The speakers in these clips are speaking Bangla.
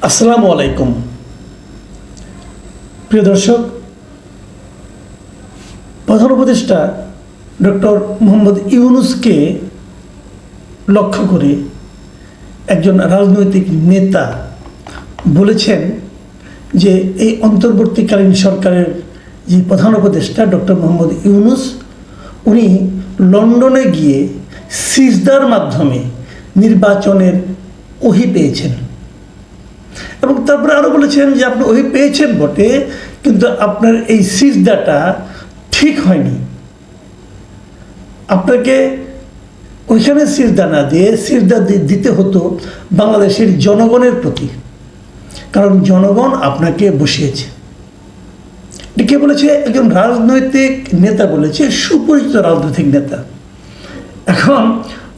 আসসালামু আলাইকুম প্রিয় দর্শক, প্রধান উপদেষ্টা ডক্টর মোহাম্মদ ইউনূসকে লক্ষ্য করে একজন রাজনৈতিক নেতা বলেছেন যে এই অন্তর্বর্তীকালীন সরকারের যে প্রধান উপদেষ্টা ডক্টর মোহাম্মদ ইউনূস উনি লন্ডনে গিয়ে সিজদার মাধ্যমে নির্বাচনের ওহী পেয়েছেন এবং তারপরে আরও বলেছেন যে আপনি ওহী পেয়েছেন বটে, কিন্তু আপনার এই সিজদাটা ঠিক হয়নি। আপনাকে ওইখানে সিজদা না দিয়ে সিজদা দিতে হতো বাংলাদেশের জনগণের প্রতি, কারণ জনগণ আপনাকে বসিয়েছে। কে বলেছে? একজন রাজনৈতিক নেতা বলেছে, সুপরিচিত রাজনৈতিক নেতা। এখন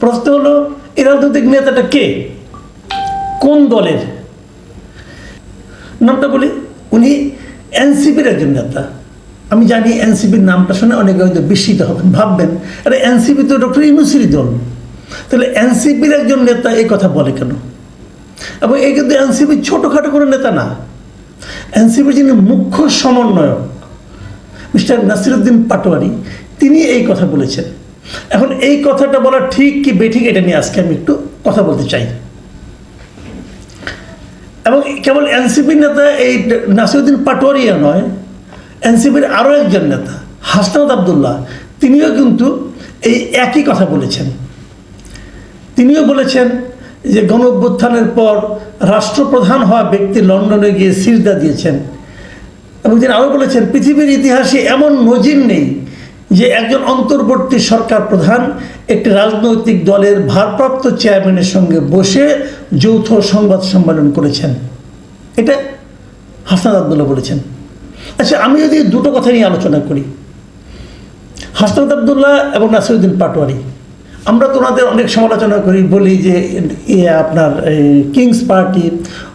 প্রশ্ন হলো, এই রাজনৈতিক নেতাটা কে, কোন দলের? নামটা বলি, উনি এনসিপির একজন নেতা। আমি জানি এনসিপির নামটা শুনে অনেকে হয়তো বিস্মিত হবেন, ভাববেন আরে এনসিপি তো ডক্টর ইউনূসেরই দল, তাহলে এনসিপির একজন নেতা এই কথা বলে কেন? এবং এই কিন্তু এনসিপির ছোটোখাটো কোনো নেতা না। এনসিপির যিনি মুখ্য সমন্বয়ক মিস্টার নাসিরউদ্দিন পাটোয়ারি, তিনি এই কথা বলেছেন। এখন এই কথাটা বলা ঠিক কি বেঠিক, এটা নিয়ে আজকে আমি একটু কথা বলতে চাই। এবং কেবল এনসিপির নেতা এই নাসিরউদ্দিন পাটোয়ারিও নয়, এনসিপির আরও একজন নেতা হাসনাত আবদুল্লাহ, তিনিও কিন্তু এই একই কথা বলেছেন। তিনিও বলেছেন যে গণ অভ্যুত্থানের পর রাষ্ট্রপ্রধান হওয়া ব্যক্তি লন্ডনে গিয়ে সিজদা দিয়েছেন। এবং তিনি আরও বলেছেন, পৃথিবীর ইতিহাসে এমন নজির নেই যে একজন অন্তর্বর্তী সরকার প্রধান একটি রাজনৈতিক দলের ভারপ্রাপ্ত চেয়ারম্যানের সঙ্গে বসে যৌথ সংবাদ সম্মেলন করেছেন। এটা হাসনাত আবদুল্লাহ বলেছেন। আচ্ছা, আমি যদি দুটো কথা নিয়ে আলোচনা করি, হাসনাত আবদুল্লাহ এবং নাসিরউদ্দিন পাটোয়ারি, আমরা তো ওনাদের অনেক সমালোচনা করি, বলি যে আপনার কিংস পার্টি,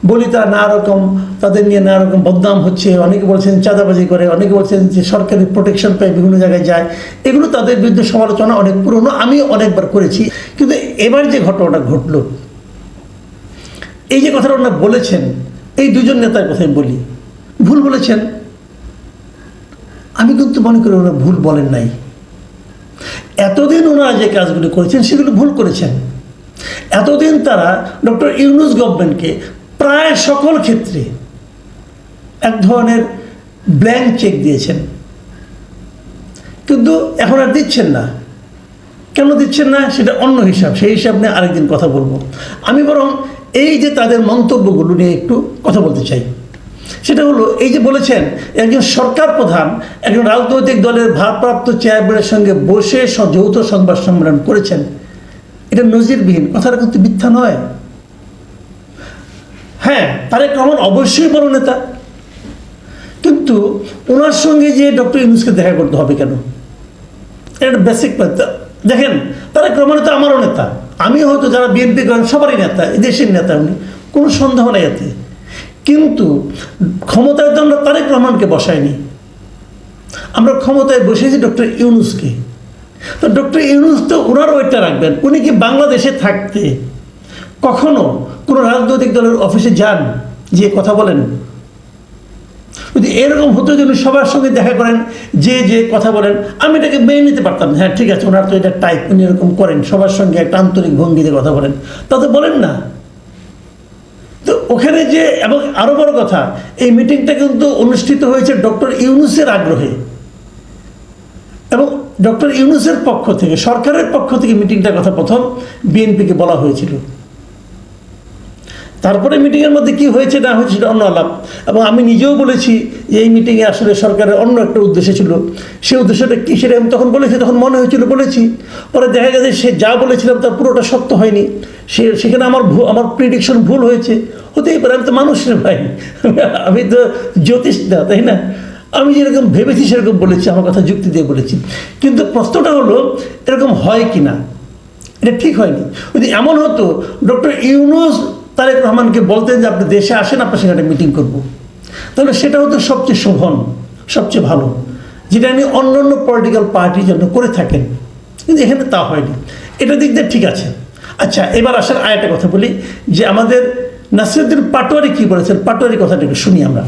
বলি তারা নানা রকম, তাদের নিয়ে নানা রকম বদনাম হচ্ছে। অনেকে বলছেন চাঁদাবাজি করে, অনেকে বলছেন যে সরকারি প্রোটেকশন পেয়ে বিভিন্ন জায়গায় যায়। এগুলো তাদের বিরুদ্ধে সমালোচনা অনেক পুরনো, আমি অনেকবার করেছি। কিন্তু এবার যে ঘটনাটা ঘটল, এই যে কথাটা ওনারা বলেছেন, এই দুজন নেতার কথাই বলি, ভুল বলেছেন। আমি কিন্তু মনে করি ওনারা ভুল বলেন নাই। এতদিন ওনারা যে কাজগুলো করেছেন সেগুলো ভুল করেছেন। এতদিন তারা ডক্টর ইউনূস গভর্নমেন্টকে প্রায় সকল ক্ষেত্রে এক ধরনের ব্ল্যাঙ্ক চেক দিয়েছেন, কিন্তু এখন আর দিচ্ছেন না। কেন দিচ্ছেন না সেটা অন্য হিসাব, সেই হিসাব নিয়ে আরেকদিন কথা বলবো। আমি বরং এই যে তাদের মন্তব্যগুলো নিয়ে একটু কথা বলতে চাই। সেটা হলো, এই যে বলেছেন একজন সরকার প্রধান একজন রাজনৈতিক দলের ভারপ্রাপ্ত চেয়ারম্যানের সঙ্গে বসে যৌথ সংবাদ সম্মেলন করেছেন, এটা নজিরবিহীন। কথাটা কিন্তু মিথ্যা নয়। হ্যাঁ, তারেক রহমান অবশ্যই বড় নেতা, কিন্তু ওনার সঙ্গে যে ডক্টর ইউনূসকে দেখা করতে হবে কেন? এটা বেসিক। দেখেন, তারেক রহমান তো আমারও নেতা, আমি হয়তো যারা বিএনপি করেন সবারই নেতা, এই দেশের নেতা উনি, কোনো সন্দেহ নেই এতে। কিন্তু ক্ষমতায় তো আমরা তারেক রহমানকে বসাইনি, আমরা ক্ষমতায় বসেছি ডক্টর ইউনূসকে। তো ডক্টর ইউনূস তো ওনার ওইটা রাখবেন। উনি কি বাংলাদেশে থাকতে কখনো কোনো রাজনৈতিক দলের অফিসে যান, যে কথা বলেন? যদি এরকম হতো যে উনি সবার সঙ্গে দেখা করেন, যে কথা বলেন, আমি এটাকে মেনে নিতে পারতাম। হ্যাঁ, ঠিক আছে, ওনার তো এটা টাইপ, উনি এরকম করেন, সবার সঙ্গে একটা আন্তরিক ভঙ্গিতে কথা বলেন, তাতে বলেন না। তো ওখানে যে, এবং আরও বড় কথা, এই মিটিংটা কিন্তু অনুষ্ঠিত হয়েছে ডক্টর ইউনূসের আগ্রহে, এবং ডক্টর ইউনূসের পক্ষ থেকে, সরকারের পক্ষ থেকে মিটিংটার কথা প্রথম বিএনপিকে বলা হয়েছিল। তারপরে মিটিংয়ের মধ্যে কি হয়েছে না হয়েছে সেটা অন্য আলাপ। এবং আমি নিজেও বলেছি যে এই মিটিংয়ে আসলে সরকারের অন্য একটা উদ্দেশ্য ছিল। সেই উদ্দেশ্যটা কী সেটা আমি তখন বলেছি, তখন মনে হয়েছিল বলেছি। পরে দেখা গেছে সে যা বলেছিলাম তার পুরোটা সত্য হয়নি, সেখানে আমার প্রিডিকশন ভুল হয়েছে। হতেই পারে, আমি তো মানুষের ভাই, আমি তো জ্যোতিষ না, তাই না? আমি যেরকম ভেবেছি সেরকম বলেছি, আমার কথা যুক্তি দিয়ে বলেছি। কিন্তু প্রশ্নটা হলো, এরকম হয় কি না? এটা ঠিক হয়নি। যদি এমন হতো ডক্টর ইউনূস তারেক রহমানকে বলতেন যে আপনি দেশে আসেন, আপনার সঙ্গে একটা মিটিং করবো, তাহলে সেটা হতো সবচেয়ে শোভন, সবচেয়ে ভালো, যেটা নিয়ে অন্য অন্য পলিটিক্যাল পার্টির জন্য করে থাকেন। কিন্তু এখানে তা হয়নি। এটা দিক দিয়ে ঠিক আছে। আচ্ছা, এবার আসার আরেকটা কথা বলি, যে আমাদের নাসিরউদ্দিন পাটোয়ারি কি বলেছেন, পাটোয়ারি কথাটা একটু শুনি আমরা।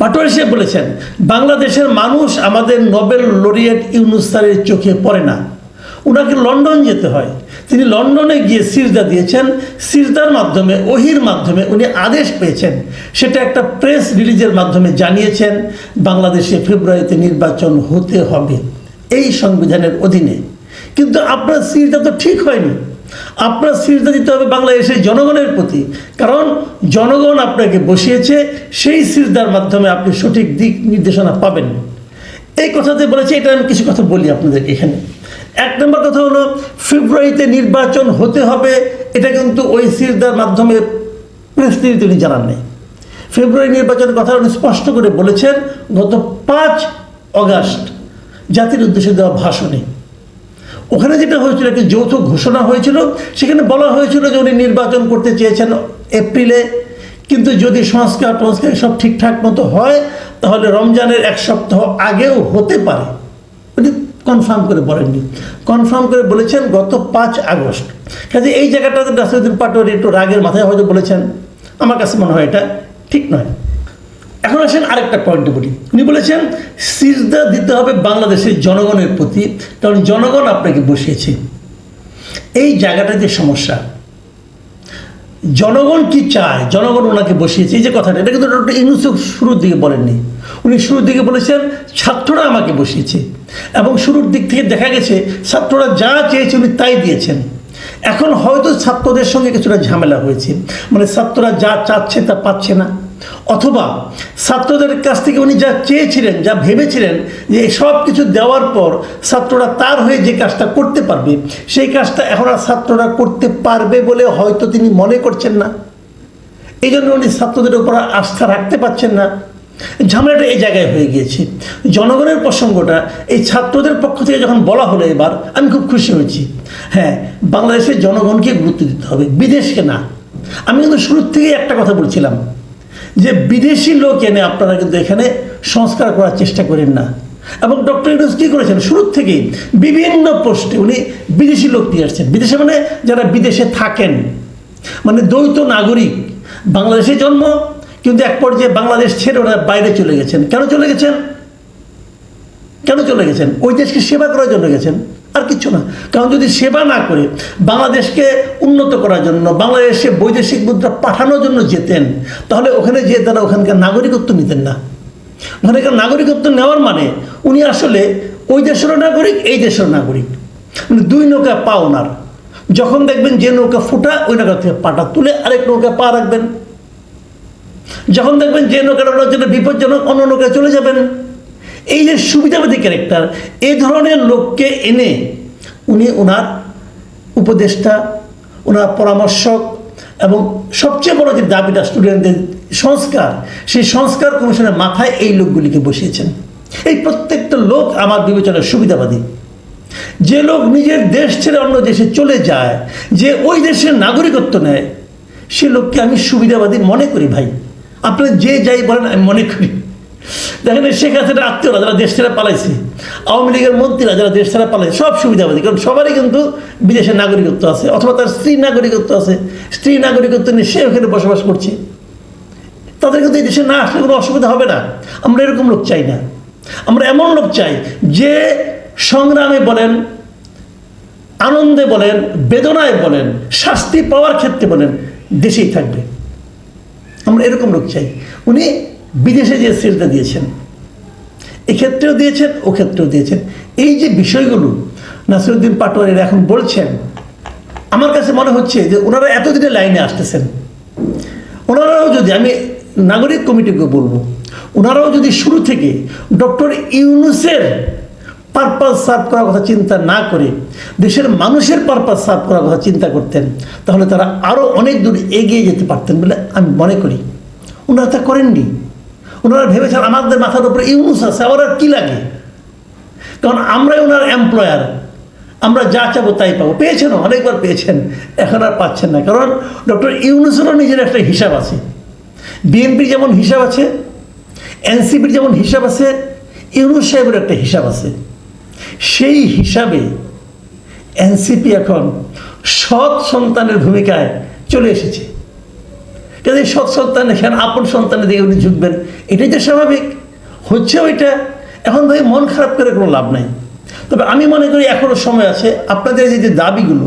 পাটোয়ারি সাহেব বলেছেন, বাংলাদেশের মানুষ আমাদের নোবেল লরিয়েট ইউনূস স্যারের চোখে পড়ে না, ওনাকে লন্ডন যেতে হয়। তিনি লন্ডনে গিয়ে সিজদা দিয়েছেন, সিজদার মাধ্যমে ওহির মাধ্যমে উনি আদেশ পেয়েছেন, সেটা একটা প্রেস রিলিজের মাধ্যমে জানিয়েছেন বাংলাদেশে ফেব্রুয়ারিতে নির্বাচন হতে হবে এই সংবিধানের অধীনে। কিন্তু আপনার সিজদা তো ঠিক হয়নি, আপনার সিজদা দিতে হবে বাংলাদেশের জনগণের প্রতি, কারণ জনগণ আপনাকে বসিয়েছে, সেই সিজদার মাধ্যমে আপনি সঠিক দিক নির্দেশনা পাবেন। এই কথাতে বলেছে, এটা আমি কিছু কথা বলি আপনাদের এখানে। এক নম্বর কথা হলো, ফেব্রুয়ারিতে নির্বাচন হতে হবে, এটা কিন্তু ওই সিজদার মাধ্যমে প্রেস রিলিজে উনি জানান নেই। ফেব্রুয়ারি নির্বাচনের কথা উনি স্পষ্ট করে বলেছেন গত 5 অগাস্ট জাতির উদ্দেশ্যে দেওয়া ভাষণে। ওখানে যেটা হয়েছিল, একটি যৌথ ঘোষণা হয়েছিল, সেখানে বলা হয়েছিল যে উনি নির্বাচন করতে চেয়েছেন এপ্রিলে, কিন্তু যদি সংস্কার সব ঠিকঠাক মতো হয় তাহলে রমজানের 1 সপ্তাহ আগেও হতে পারে। উনি কনফার্ম করে বলেননি, কনফার্ম করে বলেছেন গত 5 আগস্ট। কাজে এই জায়গাটাতে নাসিরউদ্দিন পাটোয়ারি একটু রাগের মাথায় হয়তো বলেছেন, আমার কাছে মনে হয় এটা ঠিক নয়। এখন আসেন আরেকটা পয়েন্টে বলি। উনি বলেছেন সিজদা দিতে হবে বাংলাদেশের জনগণের প্রতি, কারণ জনগণ আপনাকে বসিয়েছে। এই জায়গাটা যে সমস্যা, জনগণ কি চায়, জনগণ ওনাকে বসিয়েছে, এই যে কথাটা, এটা কিন্তু ডক্টর ইউনূস শুরুর দিকে বলেননি। উনি শুরুর দিকে বলেছেন ছাত্ররা আমাকে বসিয়েছে, এবং শুরুর দিক থেকে দেখা গেছে ছাত্ররা যা চেয়েছে উনি তাই দিয়েছেন। এখন হয়তো ছাত্রদের সঙ্গে কিছুটা ঝামেলা হয়েছে, মানে ছাত্ররা যা চাচ্ছে তা পাচ্ছে না, অথবা ছাত্রদের কাছ থেকে উনি যা চেয়েছিলেন, যা ভেবেছিলেন যে সব কিছু দেওয়ার পর ছাত্ররা তার হয়ে যে কাজটা করতে পারবে, সেই কাজটা এখন আর ছাত্ররা করতে পারবে বলে হয়তো তিনি মনে করছেন না। এই জন্য উনি ছাত্রদের উপর আস্থা রাখতে পারছেন না। ঝামেলাটা এই জায়গায় হয়ে গিয়েছে। জনগণের প্রসঙ্গটা এই ছাত্রদের পক্ষ থেকে যখন বলা হলো, এবার আমি খুব খুশি হয়েছি। হ্যাঁ, বাংলাদেশের জনগণকে গুরুত্ব দিতে হবে, বিদেশকে না। আমি কিন্তু শুরুর থেকেই একটা কথা বলছিলাম যে বিদেশি লোক এনে আপনারা কিন্তু এখানে সংস্কার করার চেষ্টা করেন না। এবং ডক্টর ইউনূস কী করেছেন, শুরুর থেকেই বিভিন্ন পোস্টে উনি বিদেশি লোক নিয়ে আসছেন। বিদেশে মানে যারা বিদেশে থাকেন, মানে দ্বৈত নাগরিক, বাংলাদেশে জন্ম কিন্তু এক পর্যায়ে বাংলাদেশ ছেড়ে ওরা বাইরে চলে গেছেন। কেন চলে গেছেন? কেন চলে গেছেন? ওই দেশকে সেবা করার জন্য গেছেন, আর কিছু না। কারণ যদি সেবা না করে বাংলাদেশকে উন্নত করার জন্য, বাংলাদেশে বৈদেশিক মুদ্রা পাঠানোর জন্য যেতেন, তাহলে ওখানে যেয়ে তারা ওখানকার নাগরিকত্ব নিতেন না। ওখানকার নাগরিকত্ব নেওয়ার মানে উনি আসলে ওই দেশেরও নাগরিক, এই দেশের নাগরিক, মানে 2 নৌকা পা ওনার। যখন দেখবেন যে নৌকা ফুটা, ওই নৌকা থেকে পাটা তুলে আরেক নৌকা পা রাখবেন। যখন দেখবেন যে নৌকাটা ওনার জন্য বিপজ্জনক, অন্য নৌকায় চলে যাবেন। এই যে সুবিধাবাদী ক্যারেক্টার, এই ধরনের লোককে এনে উনি ওনার উপদেষ্টা, ওনার পরামর্শক, এবং সবচেয়ে বড় যে দাবিটা স্টুডেন্টদের সংস্কার, সেই সংস্কার কমিশনের মাথায় এই লোকগুলিকে বসিয়েছেন। এই প্রত্যেকটা লোক আমার বিবেচনায় সুবিধাবাদী। যে লোক নিজের দেশ ছেড়ে অন্য দেশে চলে যায়, যে ওই দেশের নাগরিকত্ব নেয়, সে লোককে আমি সুবিধাবাদী মনে করি। ভাই, আপনারা যে যাই বলেন, আমি মনে করি। দেখেন, শেখ হাসিনার আত্মীয়রা যারা দেশ ছেড়ে পালাইছে, আওয়ামী লীগের মন্ত্রীরা যারা দেশ ছেড়ে পালাইছে, সব সুবিধাবাদী। কারণ সবারই কিন্তু বিদেশের নাগরিকত্ব আছে, অথবা তার স্ত্রীর নাগরিকত্ব আছে। স্ত্রীর নাগরিকত্ব নিয়ে সে ওখানে বসবাস করছে। তাদের কিন্তু এই দেশে না আসলে কোনো অসুবিধা হবে না। আমরা এরকম লোক চাই না। আমরা এমন লোক চাই যে সংগ্রামে বলেন, আনন্দে বলেন, বেদনায় বলেন, শাস্তি পাওয়ার ক্ষেত্রে বলেন, দেশেই থাকবে। আমরা এরকম লোক চাই। উনি বিদেশে যে সিজদা দিয়েছেন, এক্ষেত্রেও দিয়েছেন, ও ক্ষেত্রেও দিয়েছেন। এই যে বিষয়গুলো নাসিরউদ্দিন পাটোয়ারিরা এখন বলছেন, আমার কাছে মনে হচ্ছে যে ওনারা এতদিনে লাইনে আসতেছেন। ওনারাও যদি, আমি নাগরিক কমিটিকে বলবো, ওনারাও যদি শুরু থেকে ডক্টর ইউনূসের পারপাস সার্ভ করার কথা চিন্তা না করে দেশের মানুষের পারপাস সার্ভ করার কথা চিন্তা করতেন, তাহলে তারা আরও অনেক দূর এগিয়ে যেতে পারতেন বলে আমি মনে করি। ওনারা তা করেননি। ওনারা ভেবেছেন আমাদের মাথার উপরে ইউনূস আছে, আবার আর কী লাগে, কারণ আমরাই ওনার এমপ্লয়ার, আমরা যা চাবো তাই পাবো। পেয়েছেন, অনেকবার পেয়েছেন, এখন আর পাচ্ছেন না। কারণ ডক্টর ইউনূসেরও নিজের একটা হিসাব আছে। বিএনপির যেমন হিসাব আছে, এনসিপির যেমন হিসাব আছে, ইউনূস সাহেবের একটা হিসাব আছে। সেই হিসাবে এনসিপি এখন সৎ সন্তানের ভূমিকায় চলে এসেছে। কিন্তু এই সৎ সন্তান এখানে আপন সন্তানের দিকে উনি ঝুঁকবেন, এটাই তো স্বাভাবিক হচ্ছে ওইটা। এখন ভাই মন খারাপ করে কোনো লাভ নাই। তবে আমি মনে করি এখনও সময় আছে, আপনাদের এই যে দাবিগুলো,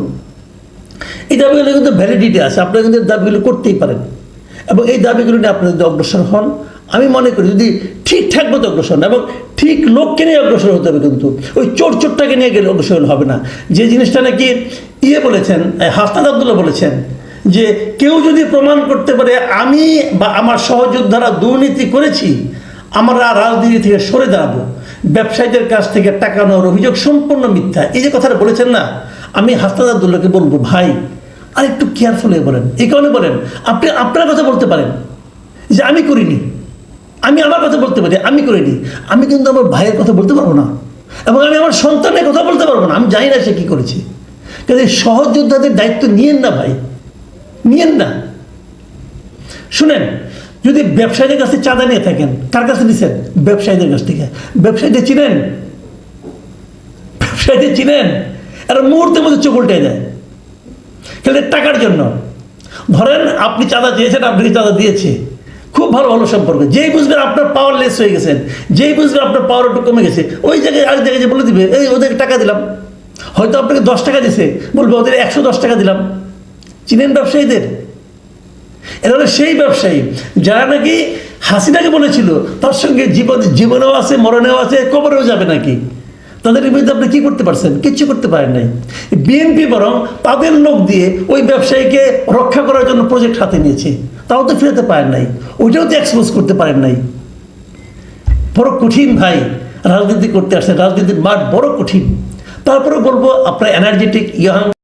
এই দাবিগুলো কিন্তু ভ্যালিডিটি আছে, আপনারা কিন্তু দাবিগুলো করতেই পারেন, এবং এই দাবিগুলো নিয়ে আপনারা যদি অগ্রসর হন, আমি মনে করি যদি ঠিকঠাক মতো অগ্রসর হন এবং ঠিক লোককে নিয়ে অগ্রসর হতে হবে, কিন্তু ওই চোরটাকে নিয়ে গেলে অগ্রসর হবে না। যে জিনিসটা নাকি বলেছেন, হাসনাত আব্দুল্লাহ বলেছেন যে কেউ যদি প্রমাণ করতে পারে আমি বা আমার সহযোদ্ধারা দুর্নীতি করেছি, আমরা রাজনীতি থেকে সরে দাঁড়াবো, ব্যবসায়ীদের কাছ থেকে টাকা নেওয়ার অভিযোগ সম্পূর্ণ মিথ্যা, এই যে কথাটা বলেছেন না, আমি হাসনাত আব্দুল্লাহকে বলবো ভাই আর একটু কেয়ারফুল হয়ে বলেন। এই কারণে বলেন, আপনি আপনার কথা বলতে পারেন যে আমি করিনি, আমি আমার কথা বলতে পারি আমি করিনি, আমি কিন্তু আমার ভাইয়ের কথা বলতে পারবো না, এবং আমি আমার সন্তানের কথা বলতে পারবো না, আমি জানি না সে কী করেছে। কিন্তু সহযোদ্ধাদের দায়িত্ব নিয়েন না ভাই, নিয়েন না। শুনেন, যদি ব্যবসায়ীদের কাছে চাঁদা নিয়ে থাকেন, কার কাছে নিছেন? ব্যবসায়ীদের কাছ থেকে। ব্যবসায়ীদের চিনেন? ব্যবসায়ীদের চিনেন? এরা মুহূর্তের মধ্যে চোখ উল্টে যায় কিন্তু টাকার জন্য। ধরেন আপনি চাঁদা চেয়েছেন, আপনাকে চাঁদা দিয়েছে, খুব ভালো ভালো সম্পর্ক, যেই বুঝবেন আপনার পাওয়ার লেস হয়ে গেছেন, যেই বুঝবেন আপনার পাওয়ার একটু কমে গেছে, ওই জায়গায় আরেক জায়গায় যে বলে দিবে এই ওদেরকে টাকা দিলাম, হয়তো আপনাকে 10 টাকা দিছে, বলবে ওদের 110 টাকা দিলাম। চিনেন ব্যবসায়ীদের? এরা হলো সেই ব্যবসায়ী যারা নাকি হাসিনাকে বলেছিল তার সঙ্গে জীবনেও আছে, মরণেও আছে, কবরেও যাবে নাকি। তাদের বিরুদ্ধে আপনি কী করতে পারছেন? কিচ্ছু করতে পারেন নাই। বিএনপি বরং তাদের লোক দিয়ে ওই ব্যবসায়ীকে রক্ষা করার জন্য প্রজেক্ট হাতে নিয়েছে, তাও তো ফেরাতে পারেন নাই, ওইটাও তো এক্সপোজ করতে পারেন নাই। বড় কঠিন ভাই রাজনীতি করতে আসছে, রাজনীতির মাঠ বড় কঠিন। তারপরে বলবো আপনার এনার্জেটিক ইয়াং